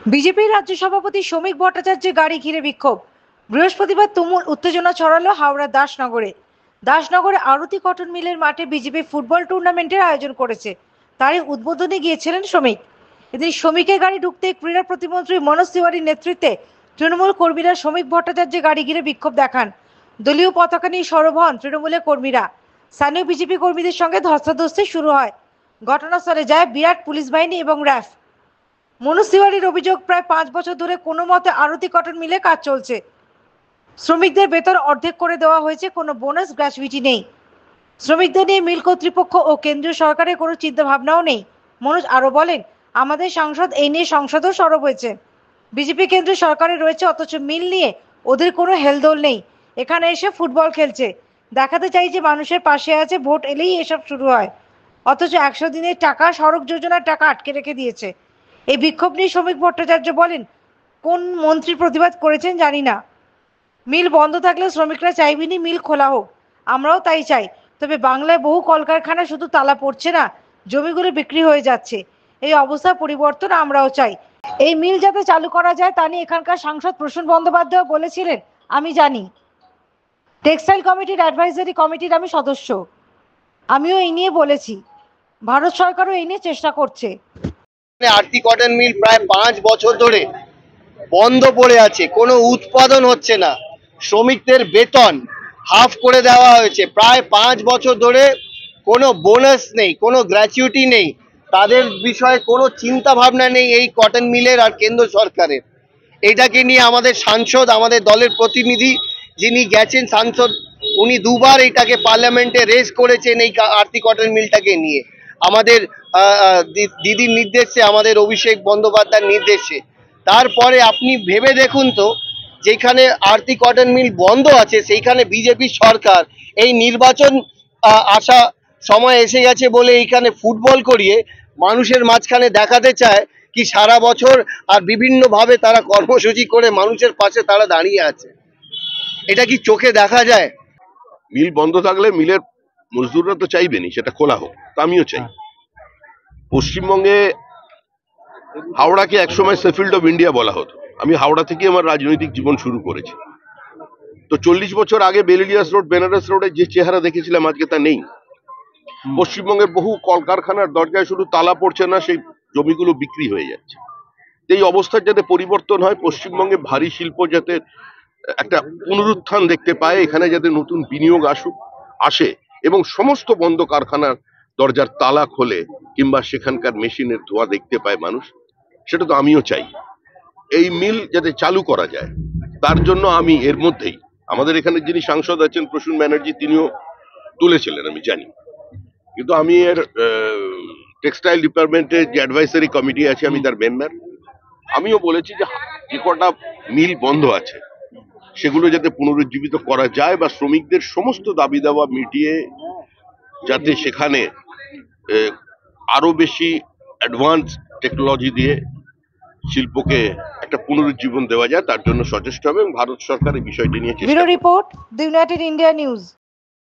বিজেপির রাজ্য সভাপতি শ্রমিক ভট্টাচার্যের গাড়ি ঘিরে বিক্ষোভ। বৃহস্পতিবার তুমুল উত্তেজনা ছড়ালো হাওড়া দাসনগরে আরতি কটন মিলের মাঠে বিজেপি ফুটবল টুর্নামেন্টের আয়োজন করেছে। তারই উদ্বোধনে গিয়েছিলেন শ্রমিক। এদিন শ্রমিকের গাড়ি ঢুকতে ক্রীড়া প্রতিমন্ত্রী মনোজ তিওয়ারির নেতৃত্বে তৃণমূল কর্মীরা শ্রমিক ভট্টাচার্যের গাড়ি ঘিরে বিক্ষোভ দেখান। দলীয় পতাকা নিয়ে সরব হন তৃণমূলের কর্মীরা। স্থানীয় বিজেপি কর্মীদের সঙ্গে ধস্তাধস্তি শুরু হয়। ঘটনাস্থলে যায় বিরাট পুলিশ বাহিনী এবং র্যাফ। মনোজ তিওয়ারির অভিযোগ, প্রায় 5 বছর ধরে কোনো মতে আরতি কটন মিলে কাজ চলছে। শ্রমিকদের বেতন অর্ধেক করে দেওয়া হয়েছে, কোনো বোনাস গ্র্যাচুইটি নেই। শ্রমিকদের নিয়ে মিল কর্তৃপক্ষ ও কেন্দ্রীয় সরকারের কোনো চিন্তা ভাবনাও নেই। মনোজ আরো বলেন, আমাদের সাংসদ এই নিয়ে সংসদেও সরব হয়েছে। বিজেপি কেন্দ্রীয় সরকারে রয়েছে, অথচ মিল নিয়ে ওদের কোনো হেলদোল নেই। এখানে এসে ফুটবল খেলছে, দেখাতে চাই যে মানুষের পাশে আছে, ভোট এলেই এসব শুরু হয়। অথচ 100 দিনের টাকা, সড়ক যোজনার টাকা আটকে রেখে দিয়েছে। এই বিক্ষোভ নিয়ে শ্রমিক ভট্টাচার্য বলেন, কোন মন্ত্রী প্রতিবাদ করেছেন জানি না। মিল বন্ধ থাকলে শ্রমিকরা চাইবেনি মিল খোলা হোক, আমরাও তাই চাই। তবে বাংলায় বহু কলকারখানা শুধু তালা পড়ছে না, জমিগুলো বিক্রি হয়ে যাচ্ছে। এই অবস্থা পরিবর্তন আমরাও চাই। এই মিল যাতে চালু করা যায় তা নিয়ে এখানকার সাংসদ প্রসূন বন্দ্যোপাধ্যায় বলেছিলেন, আমি জানি। টেক্সটাইল কমিটির অ্যাডভাইজারি কমিটির আমি সদস্য, আমিও এই নিয়ে বলেছি। ভারত সরকারও এই নিয়ে চেষ্টা করছে। আরতি কটন মিল প্রায় 5 বছর ধরে বন্ধ পড়ে আছে, কোনো উৎপাদন হচ্ছে না। শ্রমিকদের বেতন হাফ করে দেওয়া হয়েছে, প্রায় 5 বছর ধরে কোনো বোনাস নেই, কোনো গ্র্যাচুইটি নেই। তাদের বিষয়ে কোনো চিন্তা ভাবনা নেই এই কটন মিলের আর কেন্দ্র সরকারের। এইটাকে নিয়ে আমাদের সাংসদ, আমাদের দলের প্রতিনিধি যিনি গেছেন সাংসদ, উনি দুবার এটাকে পার্লামেন্টে রেজ করেছেন এই আরতি কটন মিলটাকে নিয়ে। আমাদের দিদির নির্দেশে, আমাদের অভিষেক বন্দ্যোপাধ্যায়ের নির্দেশে। তারপরে আপনি ভেবে দেখুন তো, যেখানে আরতি কটন মিল বন্ধ আছে সেইখানে বিজেপি সরকার এই নির্বাচন আসা সময় এসে গেছে বলে এইখানে ফুটবল করিয়ে মানুষের মাঝখানে দেখাতে চায় কি সারা বছর আর বিভিন্নভাবে তারা কর্মসূচি করে মানুষের পাশে তারা দাঁড়িয়ে আছে। এটা কি চোখে দেখা যায়? মিল বন্ধ থাকলে মিলের মজদুররা তো চাইবেনি সেটা খোলা হোক, তা আমিও চাই। পশ্চিমবঙ্গে হাওড়াকে একসময় সেফিল্ড অফ ইন্ডিয়া বলা হতো। আমি হাওড়া থেকে আমার রাজনৈতিক জীবন শুরু করেছি। তো 40 বছর আগে বেলিলিয়াস রোড, বেনারস রোডে যে চেহারা দেখেছিলাম আজকে তা নেই। পশ্চিমবঙ্গের বহু কলকারখানার দরজায় শুধু তালা পড়ছে না, সেই জমিগুলো বিক্রি হয়ে যাচ্ছে। এই অবস্থার যাতে পরিবর্তন হয়, পশ্চিমবঙ্গে ভারী শিল্প যাতে একটা পুনরুত্থান দেখতে পায়, এখানে যাতে নতুন বিনিয়োগ আসে এবং সমস্ত বন্ধ কারখানার দরজার তালা খোলে কিংবা সেখানকার মেশিনের ধোঁয়া দেখতে পায় মানুষ, সেটা তো আমিও চাই। এই মিল যাতে চালু করা যায় তার জন্য আমি এর মধ্যেই, আমাদের এখানে যিনি সাংসদ আছেন প্রসূন ব্যানার্জি, তিনিও তুলেছিলেন আমি জানি, কিন্তু আমি এর টেক্সটাইল ডিপার্টমেন্টের যে অ্যাডভাইসারি কমিটি আছে আমি তার মেম্বার। আমিও বলেছি যে যে কটা মিল বন্ধ আছে সেগুলো যাতে পুনরুজ্জীবিত করা যায় বা শ্রমিকদের সমস্ত দাবি দাওয়া মিটিয়ে যাতে সেখানে আরো বেশি অ্যাডভান্স টেকনোলজি দিয়ে শিল্পকে একটা পুনরুজ্জীবন দেওয়া যায়, তার জন্য সচেষ্ট হবে এবং ভারত সরকার এই বিষয়টি নিয়ে চেষ্টা করবে। Bureau report, the United India news.